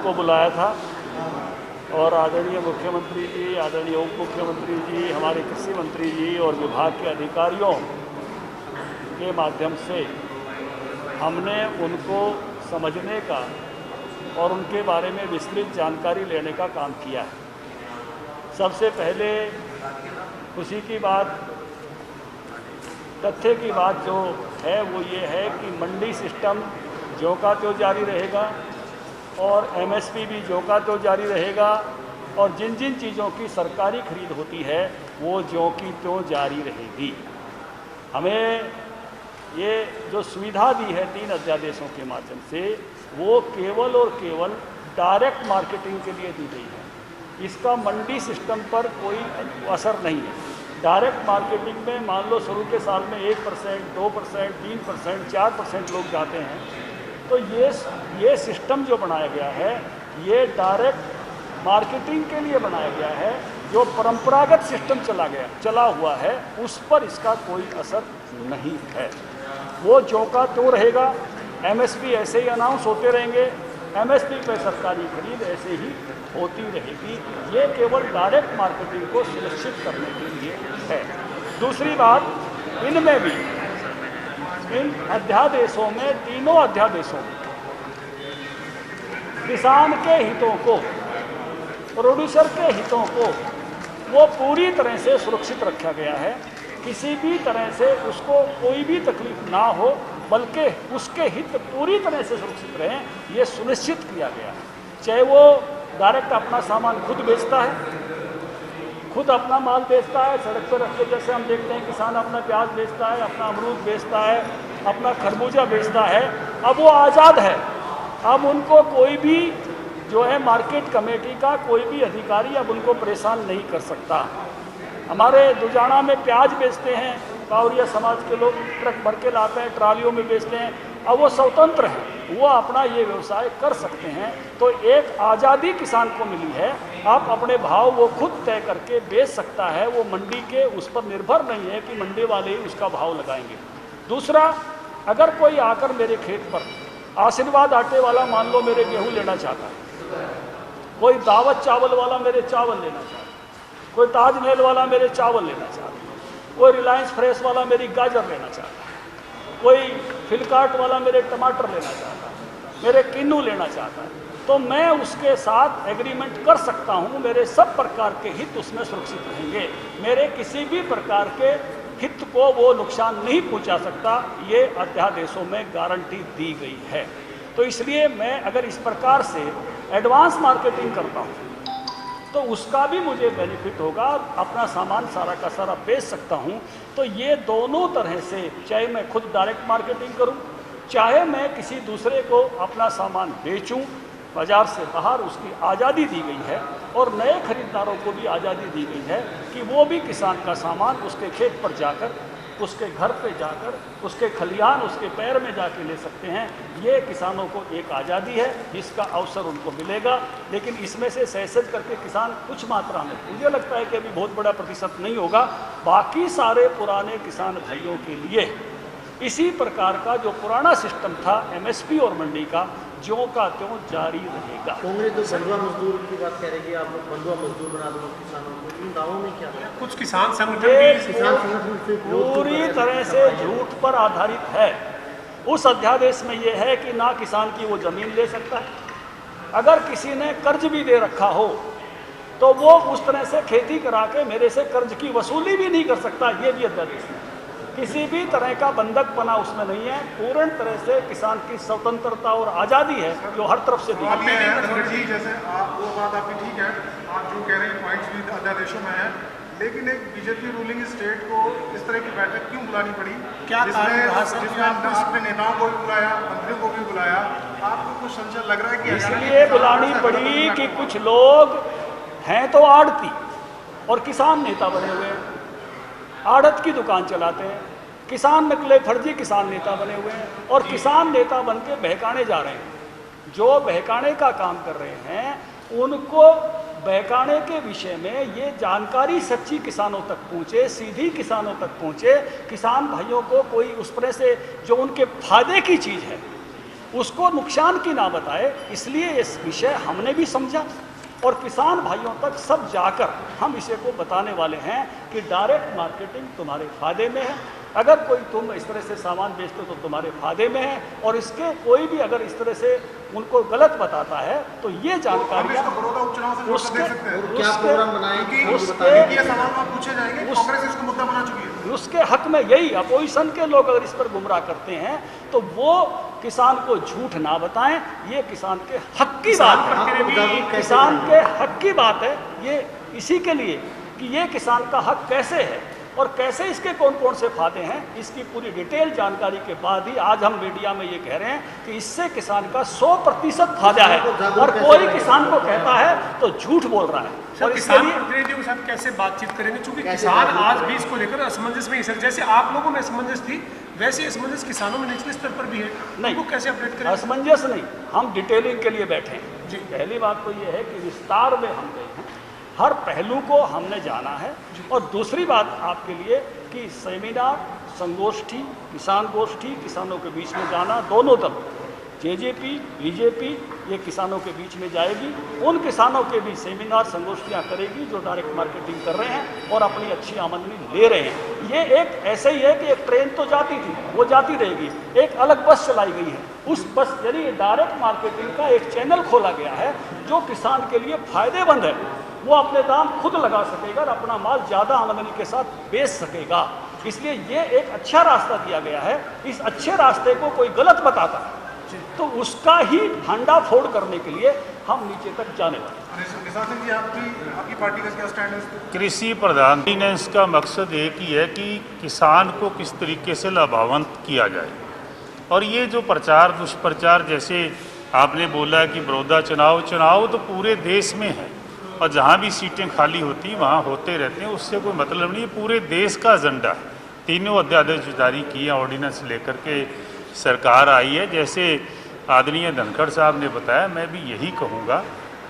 को बुलाया था और आदरणीय मुख्यमंत्री जी, आदरणीय उप मुख्यमंत्री जी, हमारे कृषि मंत्री जी और विभाग के अधिकारियों के माध्यम से हमने उनको समझने का और उनके बारे में विस्तृत जानकारी लेने का काम किया है। सबसे पहले खुशी की बात, तथ्य की बात जो है वो ये है कि मंडी सिस्टम ज्यों का त्यों जारी रहेगा और एमएसपी भी ज्यों का त्यों जारी रहेगा और जिन जिन चीज़ों की सरकारी खरीद होती है वो ज्यों की त्यों जारी रहेगी। हमें ये जो सुविधा दी है 3 अध्यादेशों के माध्यम से, वो केवल और केवल डायरेक्ट मार्केटिंग के लिए दी गई है। इसका मंडी सिस्टम पर कोई असर नहीं है। डायरेक्ट मार्केटिंग में मान लो शुरू के साल में 1%, 2%, 3%, 4% लोग जाते हैं, तो ये सिस्टम जो बनाया गया है ये डायरेक्ट मार्केटिंग के लिए बनाया गया है। जो परंपरागत सिस्टम चला हुआ है उस पर इसका कोई असर नहीं है। वो ज्यों का त्यों रहेगा। एमएसपी ऐसे ही अनाउंस होते रहेंगे, एमएसपी पर सरकारी खरीद ऐसे ही होती रहेगी। ये केवल डायरेक्ट मार्केटिंग को सुनिश्चित करने के लिए है। दूसरी बात, इनमें भी इन अध्यादेशों में, तीनों अध्यादेशों में किसान के हितों को, प्रोड्यूसर के हितों को वो पूरी तरह से सुरक्षित रखा गया है। किसी भी तरह से उसको कोई भी तकलीफ ना हो, बल्कि उसके हित पूरी तरह से सुरक्षित रहें, ये सुनिश्चित किया गया है। चाहे वो डायरेक्ट अपना सामान खुद बेचता है, खुद अपना माल बेचता है, सड़क पर रख के, जैसे हम देखते हैं किसान अपना प्याज बेचता है, अपना अमरूद बेचता है, अपना खरबूजा बेचता है। अब वो आज़ाद है। अब उनको कोई भी जो है मार्केट कमेटी का कोई भी अधिकारी अब उनको परेशान नहीं कर सकता। हमारे दुजाना में प्याज बेचते हैं, कावरिया समाज के लोग ट्रक भर के लाते हैं, ट्रालियों में बेचते हैं। अब वो स्वतंत्र हैं, वो अपना ये व्यवसाय कर सकते हैं। तो एक आज़ादी किसान को मिली है। आप अपने भाव वो खुद तय करके बेच सकता है। वो मंडी के उस पर निर्भर नहीं है कि मंडी वाले ही उसका भाव लगाएंगे। दूसरा, अगर कोई आकर मेरे खेत पर आशीर्वाद आटे वाला मान लो मेरे गेहूँ लेना चाहता है, कोई दावत चावल वाला मेरे चावल लेना चाहता है, कोई ताजमहल वाला मेरे चावल लेना चाहता है, कोई रिलायंस फ्रेश वाला मेरी गाजर लेना चाहता है, कोई फ्लिपकार्ट वाला मेरे टमाटर लेना चाहता है, मेरे किन्नू लेना चाहता है, तो मैं उसके साथ एग्रीमेंट कर सकता हूँ। मेरे सब प्रकार के हित उसमें सुरक्षित रहेंगे। मेरे किसी भी प्रकार के हित को वो नुकसान नहीं पहुँचा सकता। ये अध्यादेशों में गारंटी दी गई है। तो इसलिए मैं अगर इस प्रकार से एडवांस मार्केटिंग करता हूँ तो उसका भी मुझे बेनिफिट होगा, अपना सामान सारा का सारा बेच सकता हूँ। तो ये दोनों तरह से, चाहे मैं खुद डायरेक्ट मार्केटिंग करूँ, चाहे मैं किसी दूसरे को अपना सामान बेचूँ, बाज़ार से बाहर उसकी आज़ादी दी गई है। और नए खरीदारों को भी आज़ादी दी गई है कि वो भी किसान का सामान उसके खेत पर जाकर, उसके घर पे जाकर, उसके खलिहान, उसके पैर में जाके ले सकते हैं। ये किसानों को एक आज़ादी है, इसका अवसर उनको मिलेगा। लेकिन इसमें से सहसज करके किसान कुछ मात्रा में, मुझे लगता है कि अभी बहुत बड़ा प्रतिशत नहीं होगा, बाकी सारे पुराने किसान भाइयों के लिए इसी प्रकार का जो पुराना सिस्टम था एमएसपी और मंडी का, ज्यों का त्यों जारी रहेगा। कांग्रेस तो बंधुआ मजदूर की बात कह रही है, आप लोग बंधुआ मजदूर बना दो किसानों को। इन दावों में क्या है? कुछ किसान संगठन पूरी तरह से झूठ पर आधारित है। उस अध्यादेश में ये है कि ना किसान की वो जमीन ले सकता है, अगर किसी ने कर्ज भी दे रखा हो तो वो उस तरह से खेती करा के मेरे से कर्ज की वसूली भी नहीं कर सकता। ये भी अध्यादेश है। किसी भी तरह का बंधक बना उसमें नहीं है। पूर्ण तरह से किसान की स्वतंत्रता और आज़ादी है जो हर तरफ से दी गई है। जैसे आप वो बात आपकी ठीक है, आप जो कह रहे हैं पॉइंट्स भी अध्यादेशों में है, लेकिन एक बीजेपी रूलिंग स्टेट को इस तरह की बैठक क्यों बुलानी पड़ी? क्या जिसमें आपने नेताओं को भी बुलाया, मंत्रियों को भी बुलाया, आपको कुछ संशय लग रहा है कि इसलिए बुलानी पड़ी कि कुछ लोग हैं तो आड़ती और किसान नेता बने हुए हैं, आड़त की दुकान चलाते हैं, किसान नकले फर्जी किसान नेता बने हुए हैं और किसान नेता बन के बहकाने जा रहे हैं। जो बहकाने का काम कर रहे हैं उनको बहकाने के विषय में ये जानकारी सच्ची किसानों तक पहुँचे, सीधी किसानों तक पहुँचे, किसान भाइयों को कोई उस तरह से जो उनके फायदे की चीज़ है उसको नुकसान की ना बताए। इसलिए इस विषय हमने भी समझा और किसान भाइयों तक सब जाकर हम इसे को बताने वाले हैं कि डायरेक्ट मार्केटिंग तुम्हारे फायदे में है। अगर कोई तुम इस तरह से सामान बेचते हो तो तुम्हारे फायदे में है, और इसके कोई भी अगर इस तरह से उनको गलत बताता है तो ये जानकारियाँ बड़ौदा उपचुनाव से जोड़ कर देख सकते हैं। क्या प्रोग्राम बनाएंगे ये सवाल वहाँ पूछे जाएंगे, कांग्रेस इसको मुद्दा बना चुकी है। उसके हक में यही अपोजिशन के लोग अगर इस पर गुमराह करते हैं तो वो किसान को झूठ ना बताएं। ये किसान के हक की बात है, किसान के हक की बात है ये, इसी के लिए कि ये किसान का हक कैसे है और कैसे इसके कौन कौन से फायदे हैं, इसकी पूरी डिटेल जानकारी के बाद ही आज हम मीडिया में ये कह रहे हैं कि इससे किसान का 100% फायदा है, और कोई किसान को कहता है तो झूठ बोल रहा है। और किसान प्रतिनिधियों के साथ कैसे बातचीत करेंगे, क्योंकि किसान आज भी इसको लेकर असमंजस में ही सर, जैसे आप लोगों में असमंजस थी वैसे असमंजस किसानों में निचले स्तर पर भी है। नहीं, उनको कैसे अपडेट करें? असमंजस नहीं, हम डिटेलिंग के लिए बैठे हैं जी। पहली बात तो ये है कि विस्तार में हम गए हैं, हर पहलू को हमने जाना है। और दूसरी बात आपके लिए कि सेमिनार, संगोष्ठी, किसान गोष्ठी, किसानों के बीच में जाना, दोनों तरफ जेजेपी बीजेपी ये किसानों के बीच में जाएगी, उन किसानों के भी सेमिनार संगोष्ठियाँ करेगी जो डायरेक्ट मार्केटिंग कर रहे हैं और अपनी अच्छी आमदनी ले रहे हैं। ये एक ऐसे ही है कि एक ट्रेन तो जाती थी, वो जाती रहेगी, एक अलग बस चलाई गई है, उस बस यानी डायरेक्ट मार्केटिंग का एक चैनल खोला गया है जो किसान के लिए फायदेमंद है। वो अपने दाम खुद लगा सकेगा और अपना माल ज़्यादा आमदनी के साथ बेच सकेगा। इसलिए ये एक अच्छा रास्ता दिया गया है। इस अच्छे रास्ते को कोई गलत बताता है तो उसका ही भंडाफोड़ करने के लिए हम नीचे तक जाने वाले हैं। निशान सिंह जी, आपकी पार्टी का क्या स्टैंड है? कृषि प्रधानमंत्री ने इसका मकसद एक ही है कि किसान को किस तरीके से लाभान्वित किया जाए। और ये जो प्रचार दुष्प्रचार, जैसे आपने बोला कि बड़ौदा चुनाव तो पूरे देश में है और जहाँ भी सीटें खाली होती वहाँ होते रहते हैं, उससे कोई मतलब नहीं है। पूरे देश का एजेंडा है। तीनों अध्यादेश जारी किए, ऑर्डिनेंस लेकर के सरकार आई है। जैसे आदरणीय धनखड़ साहब ने बताया, मैं भी यही कहूँगा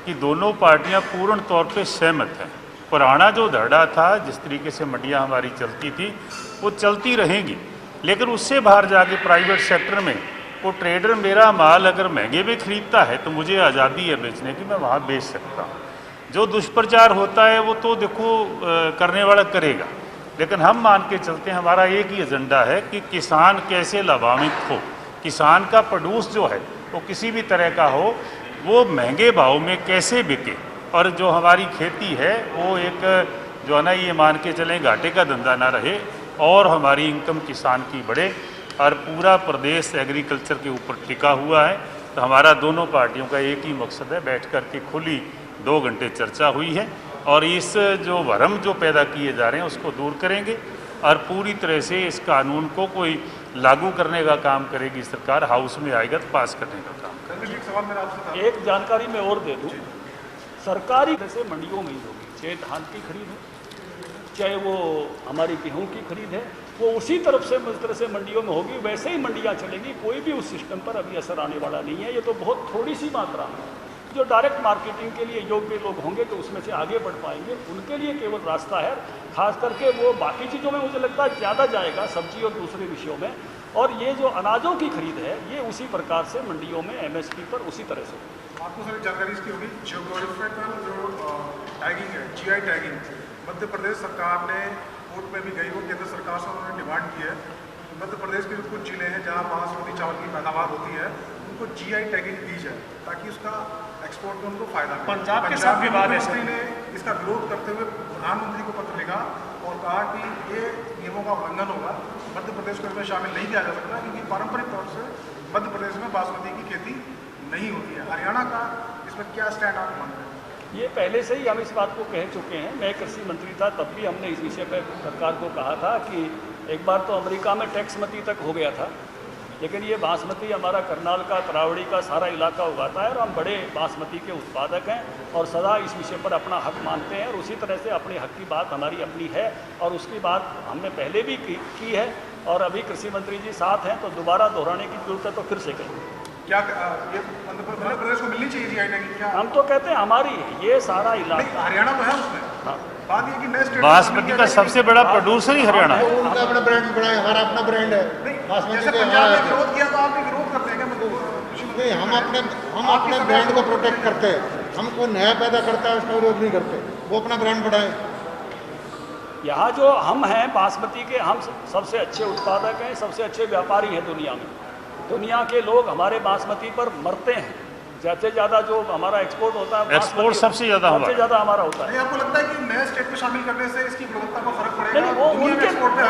कि दोनों पार्टियां पूर्ण तौर पे सहमत हैं। पुराना जो धड़ा था, जिस तरीके से मंडियां हमारी चलती थी, वो चलती रहेंगी, लेकिन उससे बाहर जाके प्राइवेट सेक्टर में वो ट्रेडर मेरा माल अगर महंगे में ख़रीदता है तो मुझे आज़ादी है बेचने की, मैं वहाँ बेच सकता हूँ। जो दुष्प्रचार होता है वो तो देखो करने वाला करेगा, लेकिन हम मान के चलते हैं, हमारा एक ही एजेंडा है कि किसान कैसे लाभान्वित हो, किसान का प्रोड्यूस जो है वो किसी भी तरह का हो, वो महंगे भाव में कैसे बिके, और जो हमारी खेती है वो एक जो है ना, ये मान के चलें घाटे का धंधा ना रहे और हमारी इनकम किसान की बढ़े। और पूरा प्रदेश एग्रीकल्चर के ऊपर टिका हुआ है। तो हमारा दोनों पार्टियों का एक ही मकसद है, बैठ कर के खुली 2 घंटे चर्चा हुई है और इस जो भ्रम जो पैदा किए जा रहे हैं उसको दूर करेंगे और पूरी तरह से इस कानून को कोई लागू करने का काम करेगी सरकार। हाउस में आएगा तो पास करने का काम करेगी। एक सवाल मेरा आपसे था। एक जानकारी मैं और दे दूं, सरकारी से मंडियों में ही होगी, चाहे धान की खरीद है, चाहे वो हमारी गेहूं की खरीद है, वो उसी तरफ से उस तरह से मंडियों में होगी, वैसे ही मंडियां चलेंगी। कोई भी उस सिस्टम पर अभी असर आने वाला नहीं है। ये तो बहुत थोड़ी सी मात्रा है। जो डायरेक्ट मार्केटिंग के लिए योग्य लोग होंगे तो उसमें से आगे बढ़ पाएंगे, उनके लिए केवल रास्ता है। खास करके वो बाकी चीज़ों में मुझे लगता है ज़्यादा जाएगा, सब्जी और दूसरे विषयों में। और ये जो अनाजों की खरीद है ये उसी प्रकार से मंडियों में MSP पर उसी तरह से। आपको सारी जानकारी इसकी होगी। जियोग्राफिकल जो टैगिंग है, GI टैगिंग, मध्य प्रदेश सरकार ने कोर्ट में भी गई हो, केंद्र सरकार से उन्होंने डिमांड की है। मध्य प्रदेश के जो कुछ जिले हैं जहाँ बासमती चावल की पैदावार होती है, उनको GI टैगिंग दी जाए ताकि उसका एक्सपोर्ट में उनको फायदा मिले। पंजाब के साथ विवाद है। मुख्यमंत्री ने इसका विरोध करते हुए प्रधानमंत्री को पत्र लिखा और कहा कि ये नियमों का उल्लंघन होगा, मध्य प्रदेश को इसमें शामिल नहीं किया जा सकता क्योंकि पारंपरिक तौर से मध्य प्रदेश में बासमती की खेती नहीं होती है। हरियाणा का इसमें क्या स्टैंड आप मान रहे हैं? ये पहले से ही हम इस बात को कह चुके हैं। मैं कृषि मंत्री था तब भी हमने इस विषय पर सरकार को कहा था कि एक बार तो अमेरिका में टैक्समती तक हो गया था, लेकिन ये बासमती हमारा करनाल का, तरावड़ी का सारा इलाका उगाता है और हम बड़े बासमती के उत्पादक हैं और सदा इस विषय पर अपना हक मानते हैं और उसी तरह से अपने हक की बात हमारी अपनी है और उसकी बात हमने पहले भी की है और अभी कृषि मंत्री जी साथ हैं तो दोबारा दोहराने की जरूरत है तो फिर से कहेंगे। क्या ये मध्य प्रदेश को मिलनी चाहिए GI टैगिंग? क्या हम तो कहते हैं हमारी है ये सारा इलाका। हरियाणा तो है उसमें। हाँ। बात ये कि नए स्टेट बासमती का सबसे बड़ा प्रोड्यूसर ही हरियाणा है। उनका अपना ब्रांड बड़ा है, हमारा अपना ब्रांड है। नहीं, बासमती जैसे का पंजाब ने हमारा विरोध किया तो आप भी विरोध करते हैं क्या? हम अपने ब्रांड को प्रोटेक्ट करते हैं। हम कोई नया पैदा करता है उसका विरोध नहीं करते, वो अपना ब्रांड बढ़ाए। यहाँ जो हम हैं बासमती के, हम सबसे अच्छे उत्पादक हैं, सबसे अच्छे व्यापारी हैं दुनिया में। दुनिया के लोग हमारे बासमती पर मरते हैं। सबसे ज़्यादा जो हमारा एक्सपोर्ट होता है, एक्सपोर्ट सबसे ज़्यादा हमारा होता है। नहीं, आपको लगता है कि नए स्टेट में शामिल करने से इसकी गुणवत्ता को फर्क पड़ेगा? नहीं, वो दुनिया में एक्सपोर्ट में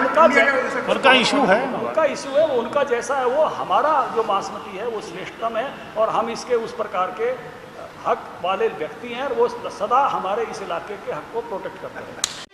उनका इशू है, उनका इशू है, वो उनका जैसा है। वो हमारा जो बासमती है वो श्रेष्ठतम है और हम इसके उस प्रकार के हक वाले व्यक्ति हैं और वो सदा हमारे इस इलाके के हक को प्रोटेक्ट करते हैं।